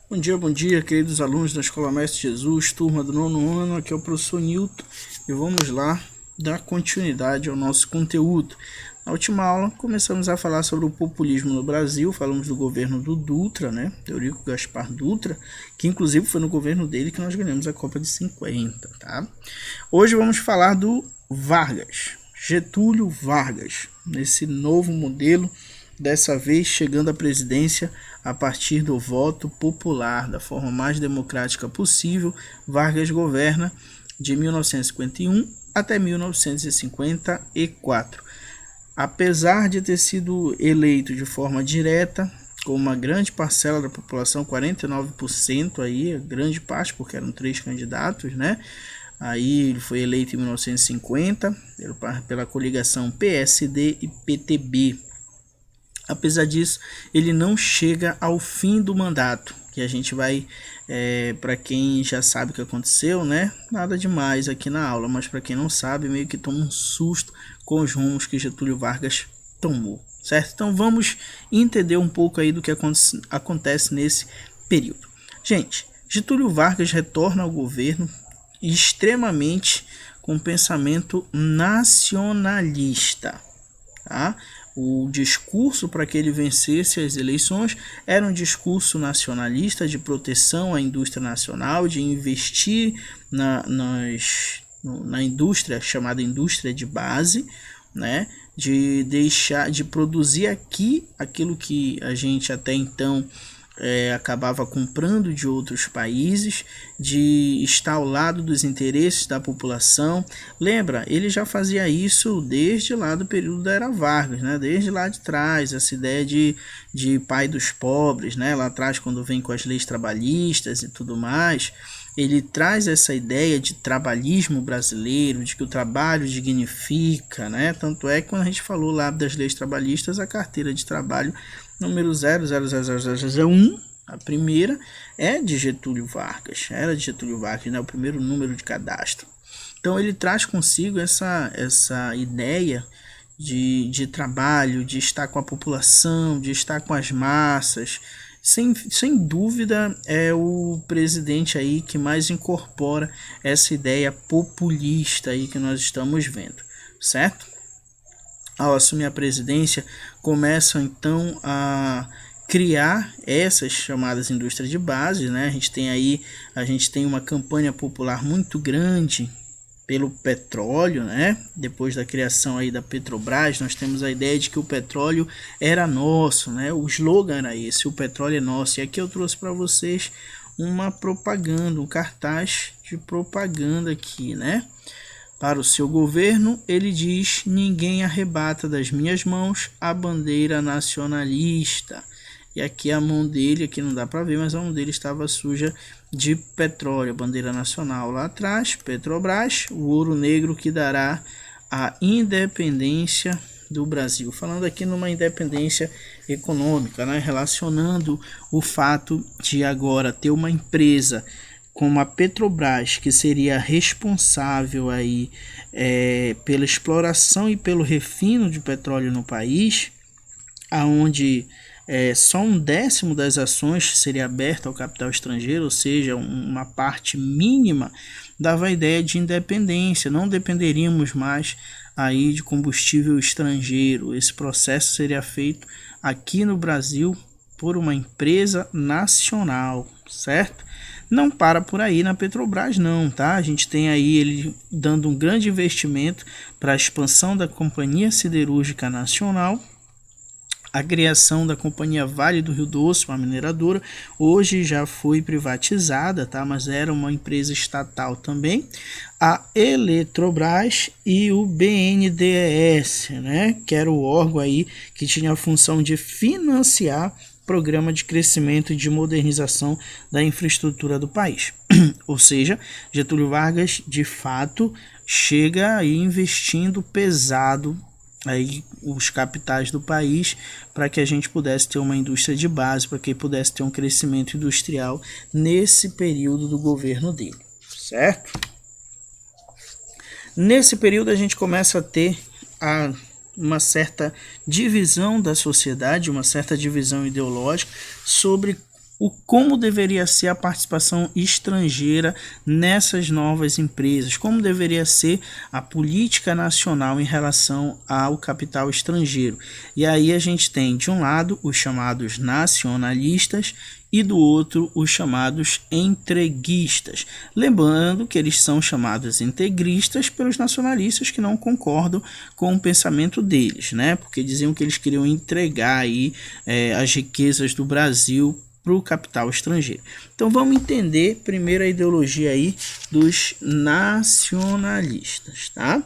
Bom dia, queridos alunos da Escola Mestre Jesus, turma do 9º ano. Aqui é o professor Newton e vamos lá dar continuidade ao nosso conteúdo. Na última aula, começamos a falar sobre o populismo no Brasil, falamos do governo do Dutra, né? Eurico Gaspar Dutra, que inclusive foi no governo dele que nós ganhamos a Copa de 50, tá? Hoje vamos falar do Vargas, Getúlio Vargas, nesse novo modelo, dessa vez chegando à presidência a partir do voto popular, da forma mais democrática possível. Vargas governa de 1951 até 1954. Apesar de ter sido eleito de forma direta, com uma grande parcela da população, 49% aí, grande parte, porque eram 3 candidatos, né? Aí ele foi eleito em 1950 pela coligação PSD e PTB. Apesar disso, ele não chega ao fim do mandato, que a gente vai, para quem já sabe o que aconteceu, né? Nada demais aqui na aula, mas para quem não sabe, meio que toma um susto com os rumos que Getúlio Vargas tomou, certo? Então vamos entender um pouco aí do que acontece nesse período. Gente, Getúlio Vargas retorna ao governo extremamente com pensamento nacionalista, tá? O discurso para que ele vencesse as eleições era um discurso nacionalista, de proteção à indústria nacional, de investir na indústria chamada indústria de base, né? De produzir aqui aquilo que a gente até então acabava comprando de outros países, de estar ao lado dos interesses da população. Lembra, ele já fazia isso desde lá do período da Era Vargas, né? Desde lá de trás, essa ideia de pai dos pobres, né? Lá atrás, quando vem com as leis trabalhistas e tudo mais, ele traz essa ideia de trabalhismo brasileiro, de que o trabalho dignifica, né? Tanto é que quando a gente falou lá das leis trabalhistas, a carteira de trabalho número 000001, a primeira, é de Getúlio Vargas, era de Getúlio Vargas, né? O primeiro número de cadastro. Então ele traz consigo essa ideia de trabalho, de estar com a população, de estar com as massas. Sem dúvida é o presidente aí que mais incorpora essa ideia populista aí que nós estamos vendo, certo? Ao assumir a presidência, começam então a criar essas chamadas indústrias de base, né? A gente tem uma campanha popular muito grande pelo petróleo, né? Depois da criação aí da Petrobras, nós temos a ideia de que o petróleo era nosso, né? O slogan era esse: o petróleo é nosso. E aqui eu trouxe para vocês uma propaganda, um cartaz de propaganda aqui, né? Para o seu governo, ele diz: ninguém arrebata das minhas mãos a bandeira nacionalista. E aqui a mão dele, aqui não dá para ver, mas a mão dele estava suja de petróleo, a bandeira nacional lá atrás, Petrobras, o ouro negro que dará a independência do Brasil. Falando aqui numa independência econômica, né? Relacionando o fato de agora ter uma empresa como a Petrobras, que seria responsável aí, pela exploração e pelo refino de petróleo no país, aonde só 1/10 das ações seria aberta ao capital estrangeiro, ou seja, uma parte mínima, dava a ideia de independência, não dependeríamos mais aí de combustível estrangeiro. Esse processo seria feito aqui no Brasil por uma empresa nacional, certo? Não para por aí na Petrobras não, tá? A gente tem aí ele dando um grande investimento para a expansão da Companhia Siderúrgica Nacional, a criação da Companhia Vale do Rio Doce, uma mineradora, hoje já foi privatizada, tá? Mas era uma empresa estatal também, a Eletrobras e o BNDES, né? Que era o órgão aí que tinha a função de financiar programa de crescimento e de modernização da infraestrutura do país. Ou seja, Getúlio Vargas, de fato, chega aí investindo pesado aí os capitais do país para que a gente pudesse ter uma indústria de base, para que pudesse ter um crescimento industrial nesse período do governo dele, certo? Nesse período a gente começa a ter uma certa divisão da sociedade, uma certa divisão ideológica sobre como deveria ser a participação estrangeira nessas novas empresas, como deveria ser a política nacional em relação ao capital estrangeiro. E aí a gente tem, de um lado, os chamados nacionalistas e do outro, os chamados entreguistas. Lembrando que eles são chamados integristas pelos nacionalistas que não concordam com o pensamento deles, né? Porque diziam que eles queriam entregar aí, as riquezas do Brasil para o capital estrangeiro. Então vamos entender primeiro a ideologia aí dos nacionalistas, tá?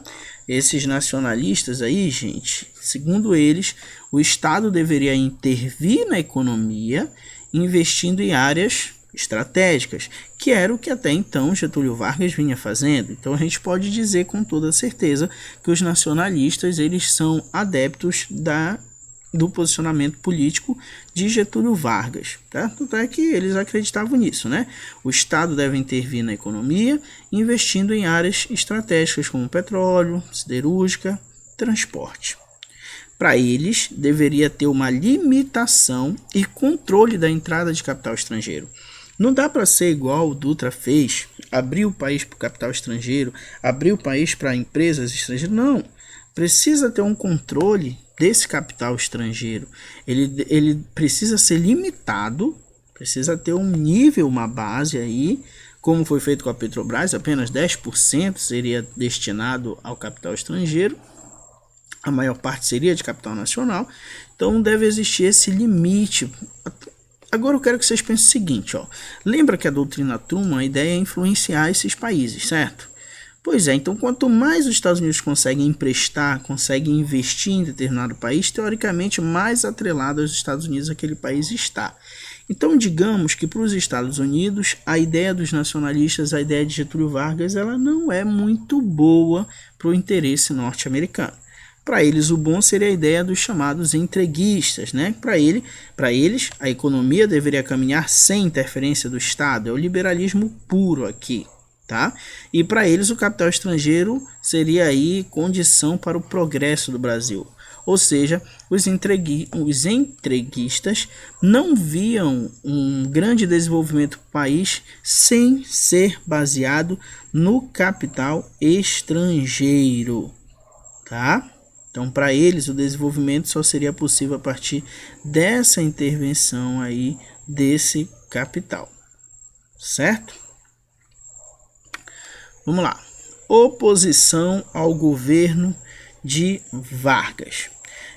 Esses nacionalistas aí, gente, segundo eles, o Estado deveria intervir na economia, investindo em áreas estratégicas, que era o que até então Getúlio Vargas vinha fazendo. Então a gente pode dizer com toda certeza que os nacionalistas eles são adeptos do posicionamento político de Getúlio Vargas, tá? Tanto é que eles acreditavam nisso, né? O Estado deve intervir na economia, investindo em áreas estratégicas como petróleo, siderúrgica, transporte. Para eles, deveria ter uma limitação e controle da entrada de capital estrangeiro. Não dá para ser igual o Dutra fez, abrir o país para o capital estrangeiro, abrir o país para empresas estrangeiras, não. Precisa ter um controle desse capital estrangeiro. Ele precisa ser limitado, precisa ter um nível, uma base aí, como foi feito com a Petrobras, apenas 10% seria destinado ao capital estrangeiro, a maior parte seria de capital nacional, então deve existir esse limite. Agora eu quero que vocês pensem o seguinte, ó. Lembra que a doutrina Truman, a ideia é influenciar esses países, certo? Pois é, então quanto mais os Estados Unidos conseguem emprestar, conseguem investir em determinado país, teoricamente mais atrelado aos Estados Unidos aquele país está. Então digamos que para os Estados Unidos a ideia dos nacionalistas, a ideia de Getúlio Vargas, ela não é muito boa para o interesse norte-americano. Para eles o bom seria a ideia dos chamados entreguistas, né? Para eles a economia deveria caminhar sem interferência do Estado, é o liberalismo puro aqui. Tá? E para eles o capital estrangeiro seria aí condição para o progresso do Brasil. Ou seja, os entreguistas não viam um grande desenvolvimento do país sem ser baseado no capital estrangeiro. Tá? Então, para eles, o desenvolvimento só seria possível a partir dessa intervenção aí desse capital. Certo? Vamos lá. Oposição ao governo de Vargas.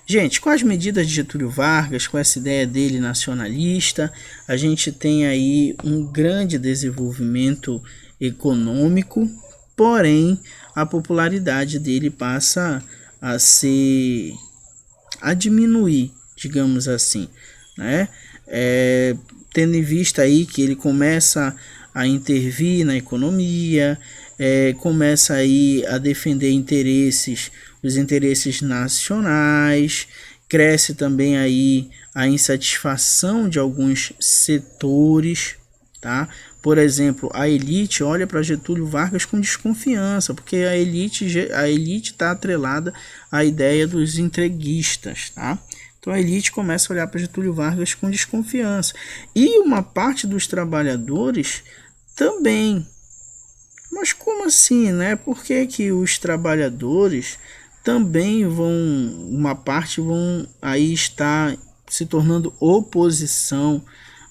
Gente, com as medidas de Getúlio Vargas, com essa ideia dele nacionalista, a gente tem aí um grande desenvolvimento econômico, porém a popularidade dele passa a diminuir, digamos assim, né? Tendo em vista aí que ele começa a intervir na economia, começa aí a defender os interesses nacionais, cresce também aí a insatisfação de alguns setores, tá? Por exemplo, a elite olha para Getúlio Vargas com desconfiança, porque a elite está atrelada à ideia dos entreguistas, tá? Então a elite começa a olhar para Getúlio Vargas com desconfiança. E uma parte dos trabalhadores também. Mas como assim, né? Por que os trabalhadores também uma parte vão aí estar se tornando oposição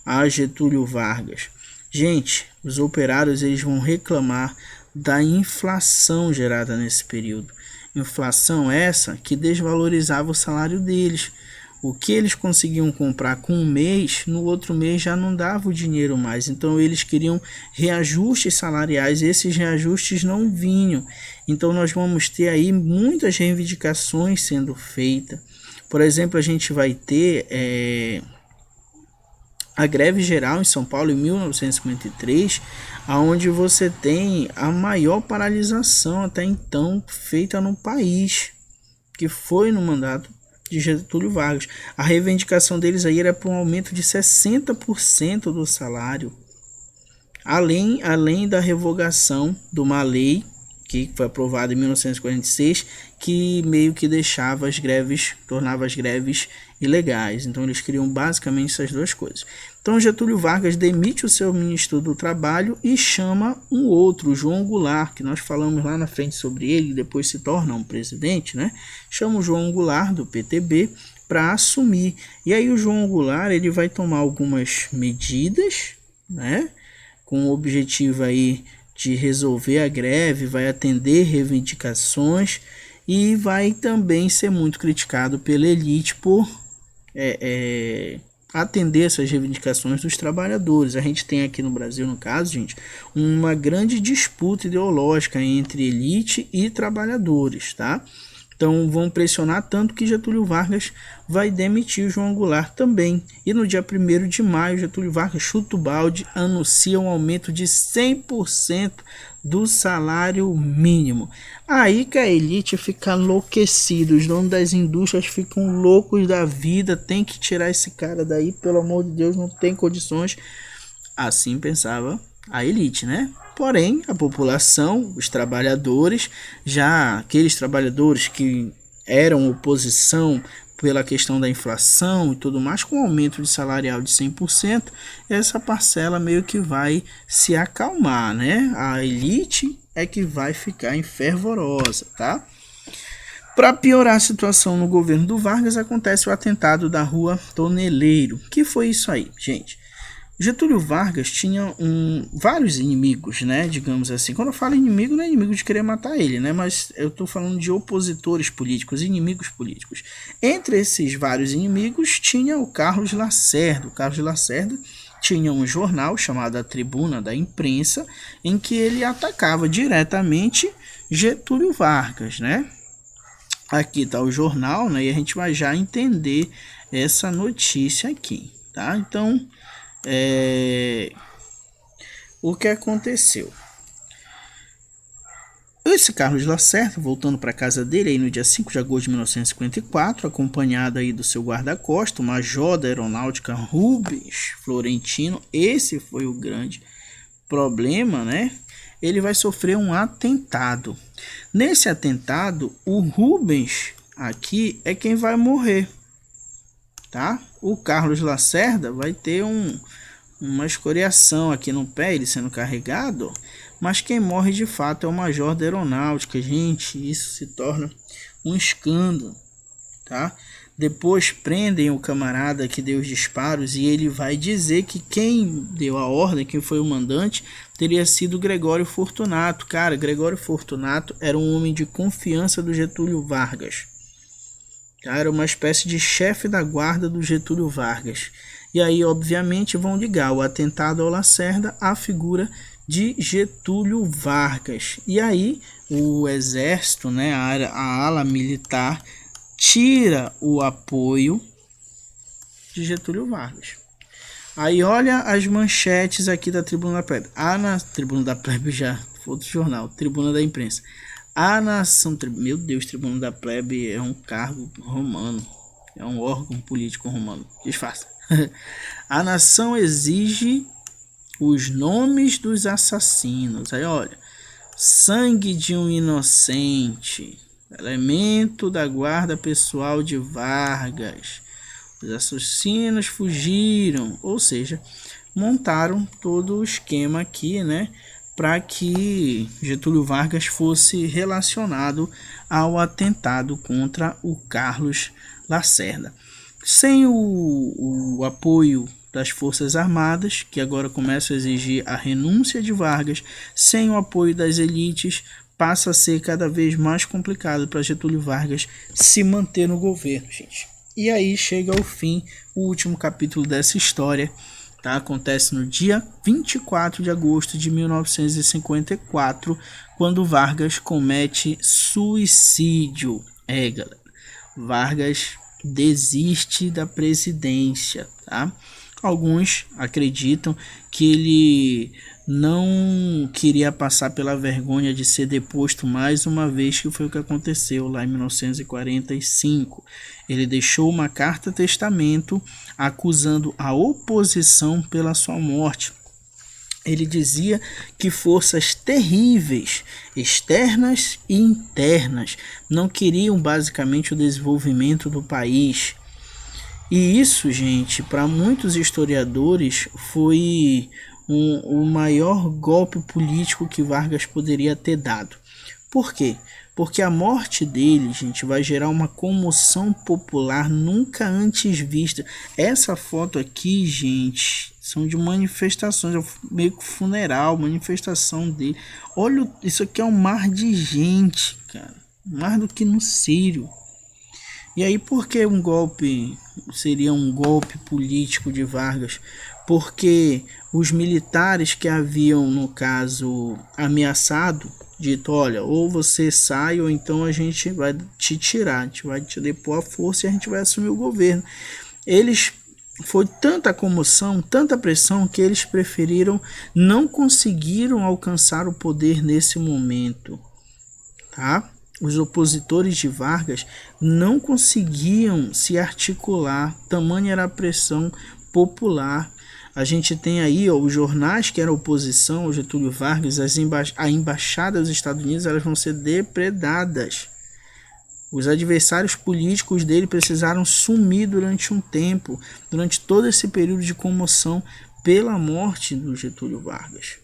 a Getúlio Vargas? Gente, os operários eles vão reclamar da inflação gerada nesse período. Inflação essa que desvalorizava o salário deles. O que eles conseguiam comprar com um mês, no outro mês já não dava o dinheiro mais. Então eles queriam reajustes salariais, e esses reajustes não vinham. Então nós vamos ter aí muitas reivindicações sendo feitas. Por exemplo, a gente vai ter a greve geral em São Paulo em 1953, onde você tem a maior paralisação até então feita no país, que foi no mandato de Getúlio Vargas. A reivindicação deles aí era para um aumento de 60% do salário, além da revogação de uma lei que foi aprovada em 1946, que meio que tornava as greves ilegais. Então eles queriam basicamente essas duas coisas. Então Getúlio Vargas demite o seu ministro do Trabalho e chama um outro, João Goulart, que nós falamos lá na frente sobre ele, e depois se torna um presidente, né? Chama o João Goulart do PTB para assumir. E aí o João Goulart ele vai tomar algumas medidas, né? Com o objetivo aí de resolver a greve, vai atender reivindicações e vai também ser muito criticado pela elite por atender essas reivindicações dos trabalhadores. A gente tem aqui no Brasil, no caso, gente, uma grande disputa ideológica entre elite e trabalhadores, tá? Então vão pressionar tanto que Getúlio Vargas vai demitir o João Goulart também. E no dia 1º de maio, Getúlio Vargas chuta o balde, anuncia um aumento de 100% do salário mínimo. Aí que a elite fica enlouquecida, os donos das indústrias ficam loucos da vida, tem que tirar esse cara daí, pelo amor de Deus, não tem condições. Assim pensava a elite, né? Porém, a população, os trabalhadores, já aqueles trabalhadores que eram oposição pela questão da inflação e tudo mais, com aumento de salarial de 100%, essa parcela meio que vai se acalmar, né? A elite é que vai ficar fervorosa, tá? Para piorar a situação no governo do Vargas, acontece o atentado da Rua Toneleiro. Que foi isso aí, gente? Getúlio Vargas tinha vários inimigos, né? Digamos assim. Quando eu falo inimigo, não é inimigo de querer matar ele, né? Mas eu estou falando de opositores políticos, inimigos políticos. Entre esses vários inimigos tinha o Carlos Lacerda. O Carlos Lacerda tinha um jornal chamado A Tribuna da Imprensa, em que ele atacava diretamente Getúlio Vargas, né? Aqui está o jornal, né? E a gente vai já entender essa notícia aqui, tá? Então, o que aconteceu? Esse Carlos Lacerda, voltando para casa dele aí no dia 5 de agosto de 1954, acompanhado aí do seu guarda-costas, o major da aeronáutica Rubens Florentino, esse foi o grande problema, né? Ele vai sofrer um atentado. Nesse atentado, o Rubens aqui é quem vai morrer, tá? O Carlos Lacerda vai ter uma escoriação aqui no pé, ele sendo carregado, mas quem morre de fato é o major da aeronáutica. Gente, isso se torna um escândalo, tá? Depois prendem o camarada que deu os disparos e ele vai dizer que quem deu a ordem, quem foi o mandante, teria sido Gregório Fortunato. Cara, Gregório Fortunato era um homem de confiança do Getúlio Vargas. Era uma espécie de chefe da guarda do Getúlio Vargas. E aí, obviamente, vão ligar o atentado ao Lacerda à figura de Getúlio Vargas. E aí, o exército, né, a ala militar, tira o apoio de Getúlio Vargas. Aí, olha as manchetes aqui da Tribuna da Plebe. Na Tribuna da Plebe já, outro jornal, Tribuna da Imprensa. A nação, meu Deus, Tribuna da Plebe é um cargo romano, é um órgão político romano, disfarça. A nação exige os nomes dos assassinos. Aí olha, sangue de um inocente, elemento da guarda pessoal de Vargas, os assassinos fugiram, ou seja, montaram todo o esquema aqui, né? Para que Getúlio Vargas fosse relacionado ao atentado contra o Carlos Lacerda. Sem o apoio das Forças Armadas, que agora começam a exigir a renúncia de Vargas, sem o apoio das elites, passa a ser cada vez mais complicado para Getúlio Vargas se manter no governo, gente. E aí chega ao fim o último capítulo dessa história. Tá? Acontece no dia 24 de agosto de 1954, quando Vargas comete suicídio. Galera, Vargas desiste da presidência. Tá? Alguns acreditam que ele não queria passar pela vergonha de ser deposto mais uma vez, que foi o que aconteceu lá em 1945. Ele deixou uma carta-testamento acusando a oposição pela sua morte. Ele dizia que forças terríveis, externas e internas, não queriam basicamente o desenvolvimento do país. E isso, gente, para muitos historiadores foi o maior golpe político que Vargas poderia ter dado. Por quê? Porque a morte dele, gente, vai gerar uma comoção popular nunca antes vista. Essa foto aqui, gente, são de manifestações, meio que funeral, manifestação dele. Olha, isso aqui é um mar de gente, cara. Mais do que no Sírio. E aí, por que um golpe seria um golpe político de Vargas? Porque os militares que haviam, no caso, ameaçado, dito, olha, ou você sai ou então a gente vai te tirar, a gente vai te depor à força e a gente vai assumir o governo. Eles foi tanta comoção, tanta pressão que eles preferiram, não conseguiram alcançar o poder nesse momento, tá? Os opositores de Vargas não conseguiam se articular, tamanha era a pressão popular. A gente tem aí os jornais que eram oposição ao Getúlio Vargas, a embaixada dos Estados Unidos, elas vão ser depredadas. Os adversários políticos dele precisaram sumir durante um tempo, durante todo esse período de comoção pela morte do Getúlio Vargas,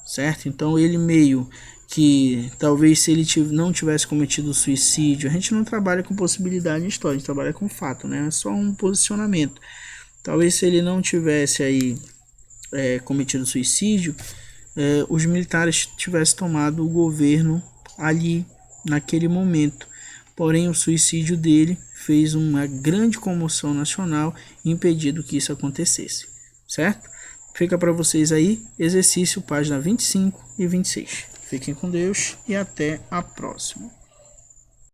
certo? Então ele meio que talvez se ele não tivesse cometido suicídio, a gente não trabalha com possibilidade de história, a gente trabalha com fato, né? É só um posicionamento. Talvez se ele não tivesse aí cometido suicídio, os militares tivessem tomado o governo ali naquele momento. Porém, o suicídio dele fez uma grande comoção nacional e impediu que isso acontecesse, certo? Fica para vocês aí, exercício página 25 e 26. Fiquem com Deus e até a próxima.